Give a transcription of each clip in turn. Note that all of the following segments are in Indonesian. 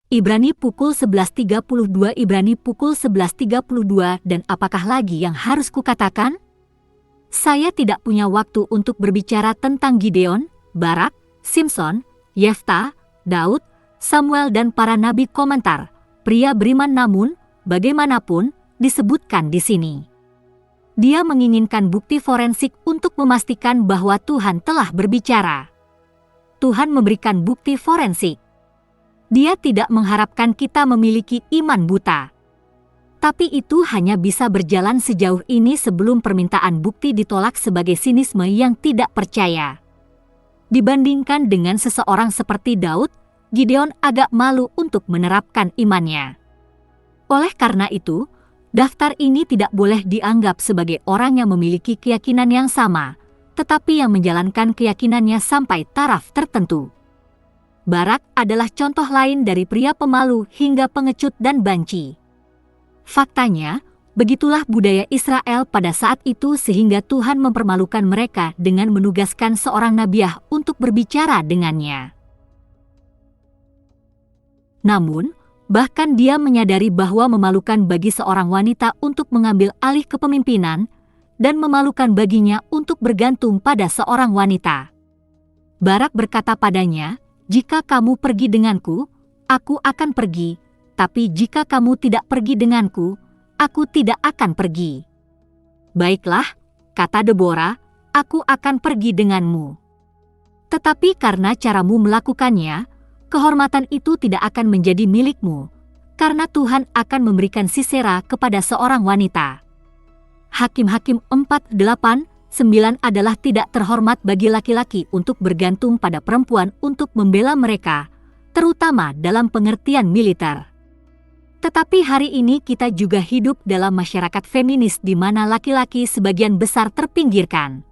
Ibrani pukul 11.32 Ibrani pukul 11.32 Dan apakah lagi yang harus kukatakan? Saya tidak punya waktu untuk berbicara tentang Gideon, Barak, Simson, Yefta, Daud, Samuel dan para nabi komentar. Pria beriman namun, bagaimanapun, disebutkan di sini. Dia menginginkan bukti forensik untuk memastikan bahwa Tuhan telah berbicara. Tuhan memberikan bukti forensik. Dia tidak mengharapkan kita memiliki iman buta. Tapi itu hanya bisa berjalan sejauh ini sebelum permintaan bukti ditolak sebagai sinisme yang tidak percaya. Dibandingkan dengan seseorang seperti Daud, Gideon agak malu untuk menerapkan imannya. Oleh karena itu, daftar ini tidak boleh dianggap sebagai orang yang memiliki keyakinan yang sama, tetapi yang menjalankan keyakinannya sampai taraf tertentu. Barak adalah contoh lain dari pria pemalu hingga pengecut dan banci. Faktanya, begitulah budaya Israel pada saat itu sehingga Tuhan mempermalukan mereka dengan menugaskan seorang nabiah untuk berbicara dengannya. Namun, bahkan dia menyadari bahwa memalukan bagi seorang wanita untuk mengambil alih kepemimpinan dan memalukan baginya untuk bergantung pada seorang wanita. Barak berkata padanya, "Jika kamu pergi denganku, aku akan pergi, tapi jika kamu tidak pergi denganku, aku tidak akan pergi." "Baiklah," kata Deborah, "aku akan pergi denganmu." Tetapi karena caramu melakukannya, kehormatan itu tidak akan menjadi milikmu, karena Tuhan akan memberikan Sisera kepada seorang wanita. Hakim-Hakim 4:8-9 adalah tidak terhormat bagi laki-laki untuk bergantung pada perempuan untuk membela mereka, terutama dalam pengertian militer. Tetapi hari ini kita juga hidup dalam masyarakat feminis di mana laki-laki sebagian besar terpinggirkan.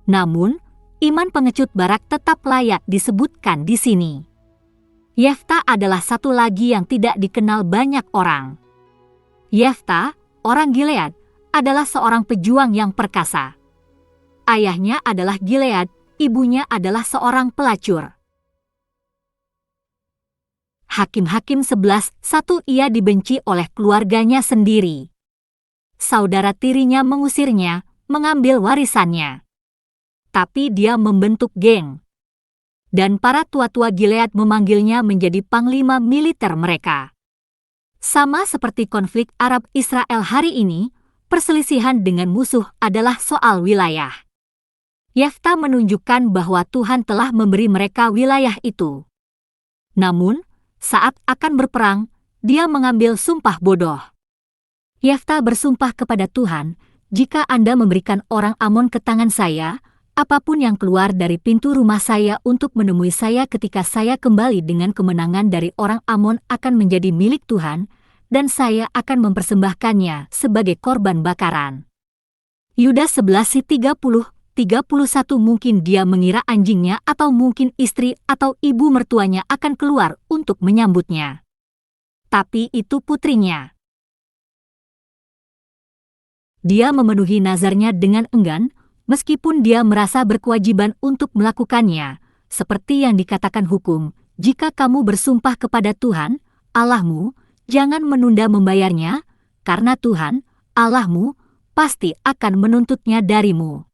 Namun, iman pengecut Barak tetap layak disebutkan di sini. Yefta adalah satu lagi yang tidak dikenal banyak orang. Yefta, orang Gilead, adalah seorang pejuang yang perkasa. Ayahnya adalah Gilead, ibunya adalah seorang pelacur. Hakim-Hakim 11:1 Ia dibenci oleh keluarganya sendiri. Saudara tirinya mengusirnya, mengambil warisannya. Tapi dia membentuk geng. Dan para tua-tua Gilead memanggilnya menjadi panglima militer mereka. Sama seperti konflik Arab-Israel hari ini, perselisihan dengan musuh adalah soal wilayah. Yefta menunjukkan bahwa Tuhan telah memberi mereka wilayah itu. Namun, saat akan berperang, dia mengambil sumpah bodoh. Yefta bersumpah kepada Tuhan, "Jika Anda memberikan orang Amon ke tangan saya, apapun yang keluar dari pintu rumah saya untuk menemui saya ketika saya kembali dengan kemenangan dari orang Amon akan menjadi milik Tuhan, dan saya akan mempersembahkannya sebagai korban bakaran." Yudas 11:30-31 Mungkin dia mengira anjingnya atau mungkin istri atau ibu mertuanya akan keluar untuk menyambutnya. Tapi itu putrinya. Dia memenuhi nazarnya dengan enggan, meskipun dia merasa berkewajiban untuk melakukannya, seperti yang dikatakan hukum, "Jika kamu bersumpah kepada Tuhan, Allahmu, jangan menunda membayarnya, karena Tuhan, Allahmu, pasti akan menuntutnya darimu.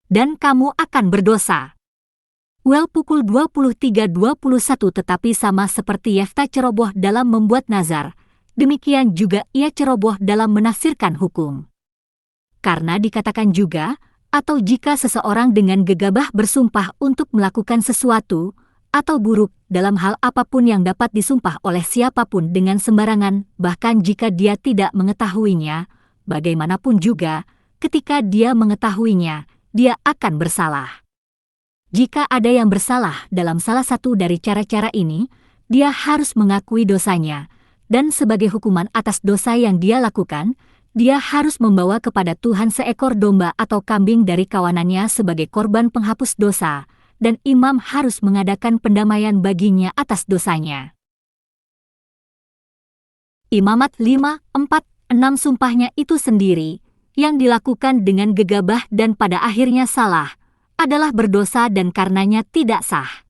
Dan kamu akan berdosa." Well pukul 23.21 Tetapi sama seperti Yefta ceroboh dalam membuat nazar, demikian juga ia ceroboh dalam menafsirkan hukum. Karena dikatakan juga, atau jika seseorang dengan gegabah bersumpah untuk melakukan sesuatu, atau buruk dalam hal apapun yang dapat disumpah oleh siapapun dengan sembarangan, bahkan jika dia tidak mengetahuinya, bagaimanapun juga, ketika dia mengetahuinya, dia akan bersalah. Jika ada yang bersalah dalam salah satu dari cara-cara ini, dia harus mengakui dosanya, dan sebagai hukuman atas dosa yang dia lakukan, dia harus membawa kepada Tuhan seekor domba atau kambing dari kawanannya sebagai korban penghapus dosa, dan imam harus mengadakan pendamaian baginya atas dosanya. Imamat 5:4-6 Sumpahnya itu sendiri, yang dilakukan dengan gegabah dan pada akhirnya salah, adalah berdosa dan karenanya tidak sah.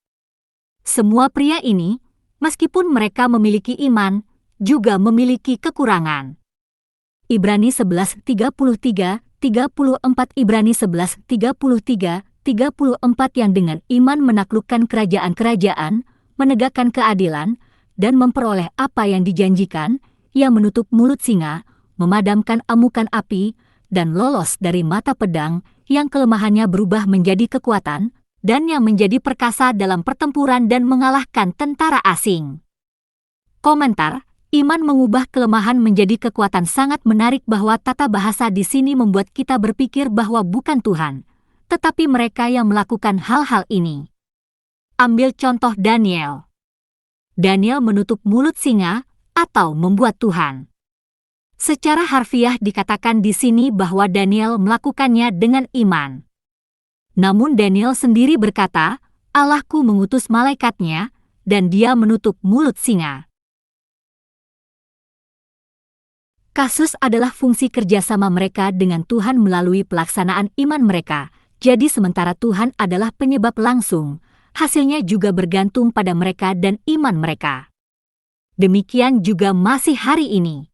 Semua pria ini, Meskipun mereka memiliki iman, juga memiliki kekurangan. Ibrani 11:33-34 Ibrani 11:33-34 yang dengan iman menaklukkan kerajaan-kerajaan, menegakkan keadilan, dan memperoleh apa yang dijanjikan, ia menutup mulut singa, memadamkan amukan api, dan lolos dari mata pedang, yang kelemahannya berubah menjadi kekuatan, dan yang menjadi perkasa dalam pertempuran dan mengalahkan tentara asing. Komentar, iman mengubah kelemahan menjadi kekuatan. Sangat menarik bahwa tata bahasa di sini membuat kita berpikir bahwa bukan Tuhan, tetapi mereka yang melakukan hal-hal ini. Ambil contoh Daniel. Daniel menutup mulut singa atau membuat Tuhan. Secara harfiah dikatakan di sini bahwa Daniel melakukannya dengan iman. Namun Daniel sendiri berkata, Allahku mengutus malaikatnya, dan dia menutup mulut singa. Kasus adalah fungsi kerjasama mereka dengan Tuhan melalui pelaksanaan iman mereka. Jadi sementara Tuhan adalah penyebab langsung, hasilnya juga bergantung pada mereka dan iman mereka. Demikian juga masih hari ini.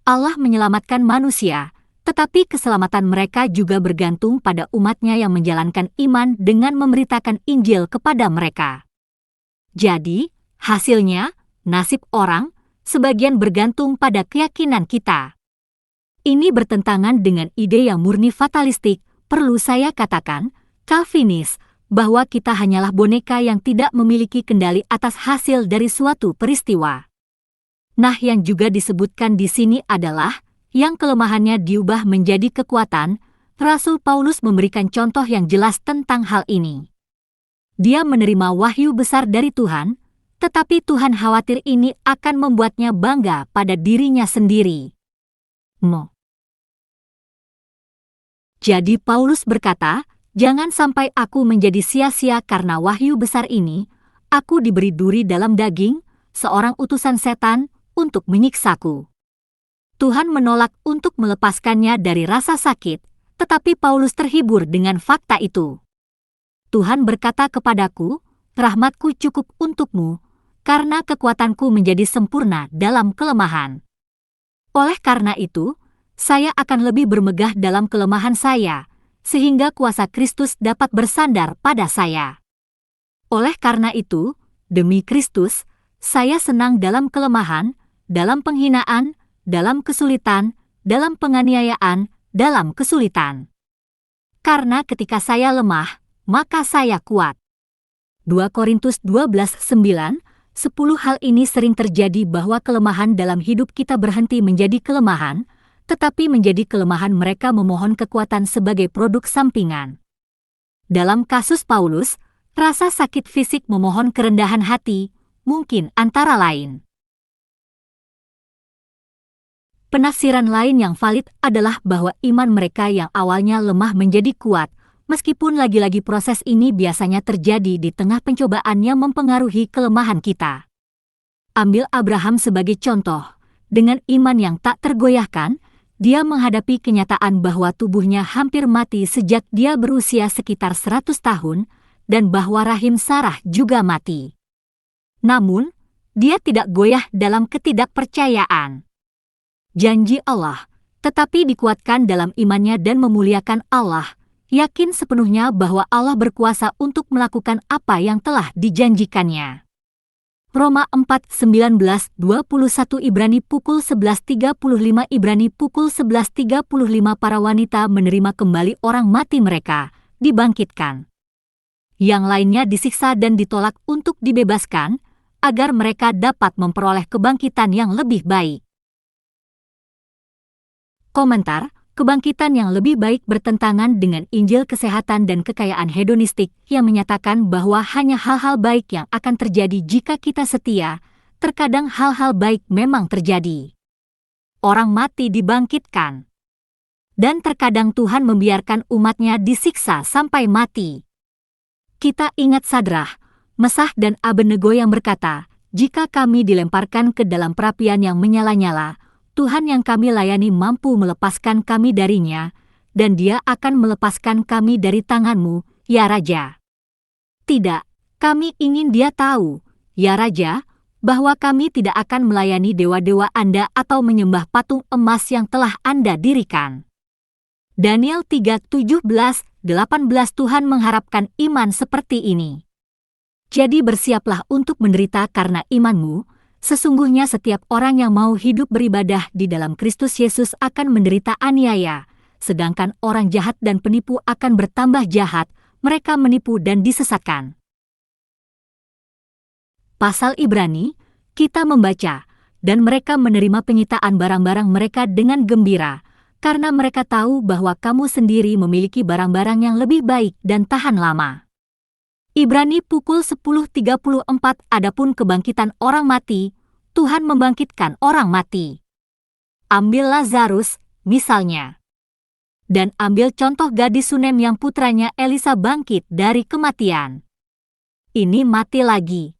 Allah menyelamatkan manusia, tetapi keselamatan mereka juga bergantung pada umatnya yang menjalankan iman dengan memberitakan Injil kepada mereka. Jadi, hasilnya, nasib orang, sebagian bergantung pada keyakinan kita. Ini bertentangan dengan ide yang murni fatalistik, perlu saya katakan, Calvinis, bahwa kita hanyalah boneka yang tidak memiliki kendali atas hasil dari suatu peristiwa. Nah, yang juga disebutkan di sini adalah yang kelemahannya diubah menjadi kekuatan. Rasul Paulus memberikan contoh yang jelas tentang hal ini. Dia menerima wahyu besar dari Tuhan, tetapi Tuhan khawatir ini akan membuatnya bangga pada dirinya sendiri. Jadi Paulus berkata, jangan sampai aku menjadi sia-sia karena wahyu besar ini, aku diberi duri dalam daging, seorang utusan setan, untuk menyiksaku. Tuhan menolak untuk melepaskannya dari rasa sakit, tetapi Paulus terhibur dengan fakta itu. Tuhan berkata kepadaku, rahmatku cukup untukmu, karena kekuatanku menjadi sempurna dalam kelemahan. Oleh karena itu, saya akan lebih bermegah dalam kelemahan saya, sehingga kuasa Kristus dapat bersandar pada saya. Oleh karena itu, demi Kristus, saya senang dalam kelemahan, dalam penghinaan, dalam kesulitan, dalam penganiayaan, dalam kesulitan. Karena ketika saya lemah, maka saya kuat. 2 Korintus 12:9, 10 hal ini sering terjadi bahwa kelemahan dalam hidup kita berhenti menjadi kelemahan, tetapi menjadi kelemahan mereka memohon kekuatan sebagai produk sampingan. Dalam kasus Paulus, rasa sakit fisik memohon kerendahan hati, mungkin antara lain. Penafsiran lain yang valid adalah bahwa iman mereka yang awalnya lemah menjadi kuat, meskipun lagi-lagi proses ini biasanya terjadi di tengah pencobaan yang mempengaruhi kelemahan kita. Ambil Abraham sebagai contoh. Dengan iman yang tak tergoyahkan, dia menghadapi kenyataan bahwa tubuhnya hampir mati sejak dia berusia sekitar 100 tahun, dan bahwa rahim Sarah juga mati. Namun, dia tidak goyah dalam ketidakpercayaan. Janji Allah, tetapi dikuatkan dalam imannya dan memuliakan Allah, yakin sepenuhnya bahwa Allah berkuasa untuk melakukan apa yang telah dijanjikannya. Roma 4:19-21 Ibrani pukul 11.35 Ibrani pukul 11.35 Para wanita menerima kembali orang mati mereka, dibangkitkan. Yang lainnya disiksa dan ditolak untuk dibebaskan, agar mereka dapat memperoleh kebangkitan yang lebih baik. Komentar, kebangkitan yang lebih baik bertentangan dengan Injil kesehatan dan kekayaan hedonistik yang menyatakan bahwa hanya hal-hal baik yang akan terjadi jika kita setia. Terkadang hal-hal baik memang terjadi. Orang mati dibangkitkan. Dan terkadang Tuhan membiarkan umatnya disiksa sampai mati. Kita ingat Sadrah, Mesah dan Abednego yang berkata, jika kami dilemparkan ke dalam perapian yang menyala-nyala, Tuhan yang kami layani mampu melepaskan kami darinya, dan Dia akan melepaskan kami dari tangan-Mu, ya Raja. Tidak, kami ingin Dia tahu, ya Raja, bahwa kami tidak akan melayani dewa-dewa Anda atau menyembah patung emas yang telah Anda dirikan. Daniel 3:17-18 Tuhan mengharapkan iman seperti ini. Jadi bersiaplah untuk menderita karena imanmu. Sesungguhnya setiap orang yang mau hidup beribadah di dalam Kristus Yesus akan menderita aniaya, sedangkan orang jahat dan penipu akan bertambah jahat, mereka menipu dan disesatkan. Pasal Ibrani, kita membaca, dan mereka menerima penyitaan barang-barang mereka dengan gembira, karena mereka tahu bahwa kamu sendiri memiliki barang-barang yang lebih baik dan tahan lama. Ibrani pukul 10.34 Adapun kebangkitan orang mati, Tuhan membangkitkan orang mati. Ambil Lazarus, misalnya. Dan ambil contoh gadis Sunem yang putranya Elisa bangkit dari kematian. Ini mati lagi.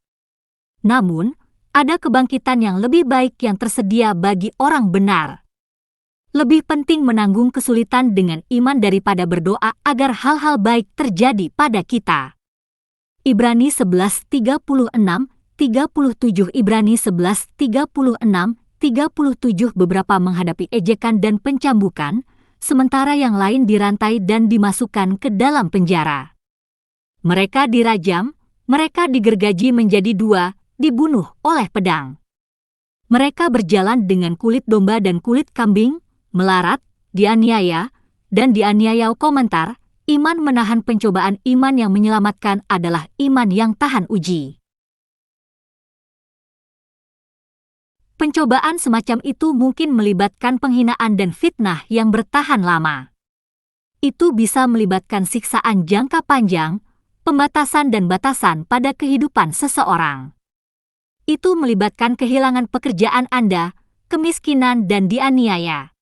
Namun, ada kebangkitan yang lebih baik yang tersedia bagi orang benar. Lebih penting menanggung kesulitan dengan iman daripada berdoa agar hal-hal baik terjadi pada kita. Ibrani 11:36-37 Ibrani 11:36-37 Beberapa menghadapi ejekan dan pencambukan, sementara yang lain dirantai dan dimasukkan ke dalam penjara. Mereka dirajam, mereka digergaji menjadi dua, dibunuh oleh pedang. Mereka berjalan dengan kulit domba dan kulit kambing, melarat, dianiaya, dan dianiaya. Komentar, iman menahan pencobaan. Iman yang menyelamatkan adalah iman yang tahan uji. Pencobaan semacam itu mungkin melibatkan penghinaan dan fitnah yang bertahan lama. Itu bisa melibatkan siksaan jangka panjang, pembatasan dan batasan pada kehidupan seseorang. Itu melibatkan kehilangan pekerjaan Anda, kemiskinan dan dianiaya.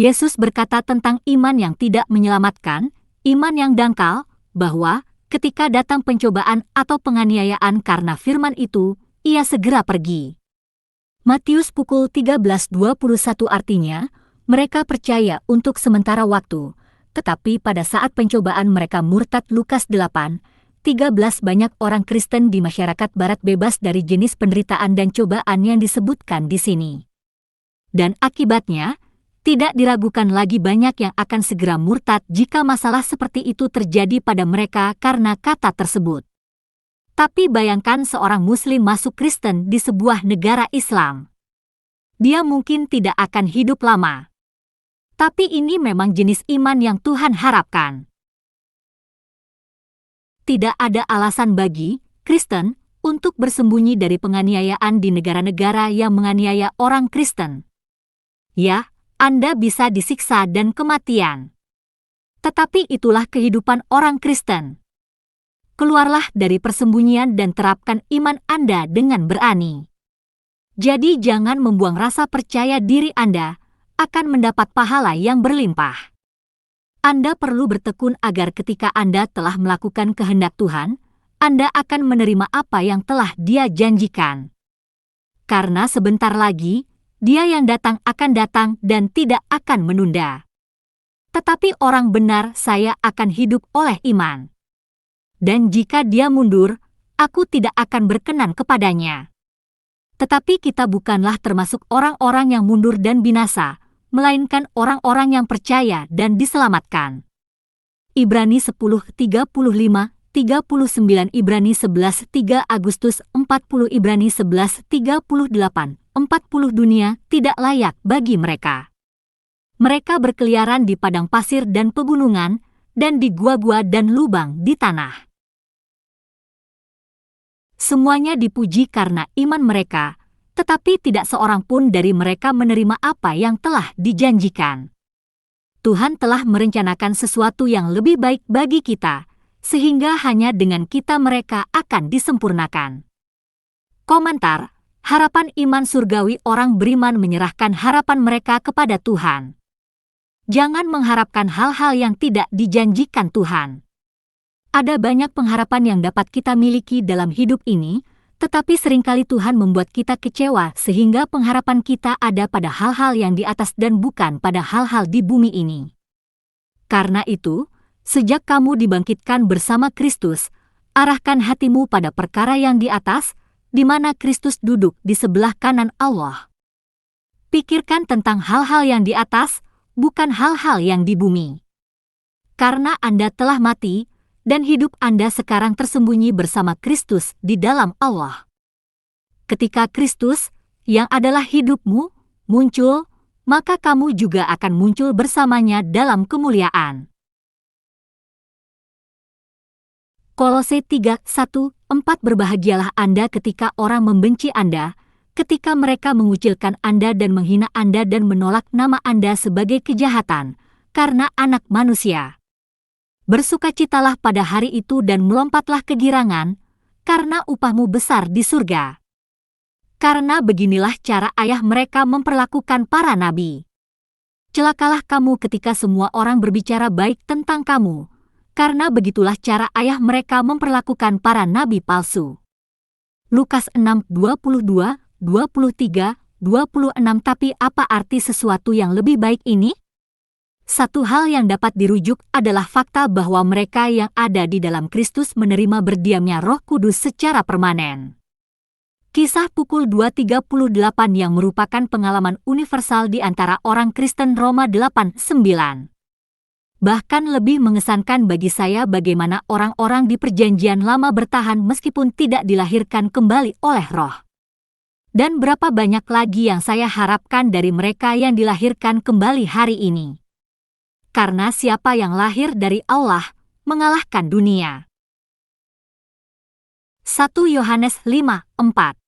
Yesus berkata tentang iman yang tidak menyelamatkan, iman yang dangkal, bahwa ketika datang pencobaan atau penganiayaan karena firman itu, ia segera pergi. Matius pukul 13:21 artinya, mereka percaya untuk sementara waktu, tetapi pada saat pencobaan mereka murtad. Lukas 8:13 Banyak orang Kristen di masyarakat barat bebas dari jenis penderitaan dan cobaan yang disebutkan di sini. Dan akibatnya, tidak diragukan lagi banyak yang akan segera murtad jika masalah seperti itu terjadi pada mereka karena kata tersebut. Tapi bayangkan seorang Muslim masuk Kristen di sebuah negara Islam. Dia mungkin tidak akan hidup lama. Tapi ini memang jenis iman yang Tuhan harapkan. Tidak ada alasan bagi Kristen untuk bersembunyi dari penganiayaan di negara-negara yang menganiaya orang Kristen. Ya, Anda bisa disiksa dan kematian. Tetapi itulah kehidupan orang Kristen. Keluarlah dari persembunyian dan terapkan iman Anda dengan berani. Jadi jangan membuang rasa percaya diri Anda akan mendapat pahala yang berlimpah. Anda perlu bertekun agar ketika Anda telah melakukan kehendak Tuhan, Anda akan menerima apa yang telah Dia janjikan. Karena sebentar lagi, Dia yang datang akan datang dan tidak akan menunda. Tetapi orang benar saya akan hidup oleh iman. Dan jika dia mundur, aku tidak akan berkenan kepadanya. Tetapi kita bukanlah termasuk orang-orang yang mundur dan binasa, melainkan orang-orang yang percaya dan diselamatkan. Ibrani 10:35-39 Ibrani 11:3 Agustus 40 Ibrani 11:38 40 Dunia tidak layak bagi mereka. Mereka berkeliaran di padang pasir dan pegunungan, dan di gua-gua dan lubang di tanah. Semuanya dipuji karena iman mereka, tetapi tidak seorang pun dari mereka menerima apa yang telah dijanjikan. Tuhan telah merencanakan sesuatu yang lebih baik bagi kita, sehingga hanya dengan kita mereka akan disempurnakan. Komentar, harapan iman surgawi. Orang beriman menyerahkan harapan mereka kepada Tuhan. Jangan mengharapkan hal-hal yang tidak dijanjikan Tuhan. Ada banyak pengharapan yang dapat kita miliki dalam hidup ini, tetapi seringkali Tuhan membuat kita kecewa sehingga pengharapan kita ada pada hal-hal yang di atas dan bukan pada hal-hal di bumi ini. Karena itu, sejak kamu dibangkitkan bersama Kristus, arahkan hatimu pada perkara yang di atas, di mana Kristus duduk di sebelah kanan Allah. Pikirkan tentang hal-hal yang di atas, bukan hal-hal yang di bumi. Karena Anda telah mati, dan hidup Anda sekarang tersembunyi bersama Kristus di dalam Allah. Ketika Kristus, yang adalah hidupmu, muncul, maka kamu juga akan muncul bersamanya dalam kemuliaan. Kolose 3:1-4 Berbahagialah Anda ketika orang membenci Anda, ketika mereka mengucilkan Anda dan menghina Anda dan menolak nama Anda sebagai kejahatan, karena anak manusia. Bersukacitalah pada hari itu dan melompatlah kegirangan, karena upahmu besar di surga. Karena beginilah cara ayah mereka memperlakukan para nabi. Celakalah kamu ketika semua orang berbicara baik tentang kamu, karena begitulah cara ayah mereka memperlakukan para nabi palsu. Lukas 6:22, 23, 26. Tapi apa arti sesuatu yang lebih baik ini? Satu hal yang dapat dirujuk adalah fakta bahwa mereka yang ada di dalam Kristus menerima berdiamnya Roh Kudus secara permanen. Kisah pukul 2:38 yang merupakan pengalaman universal di antara orang Kristen Roma 8:9. Bahkan lebih mengesankan bagi saya bagaimana orang-orang di Perjanjian Lama bertahan meskipun tidak dilahirkan kembali oleh Roh. Dan berapa banyak lagi yang saya harapkan dari mereka yang dilahirkan kembali hari ini. Karena siapa yang lahir dari Allah, mengalahkan dunia. 1 Yohanes 5:4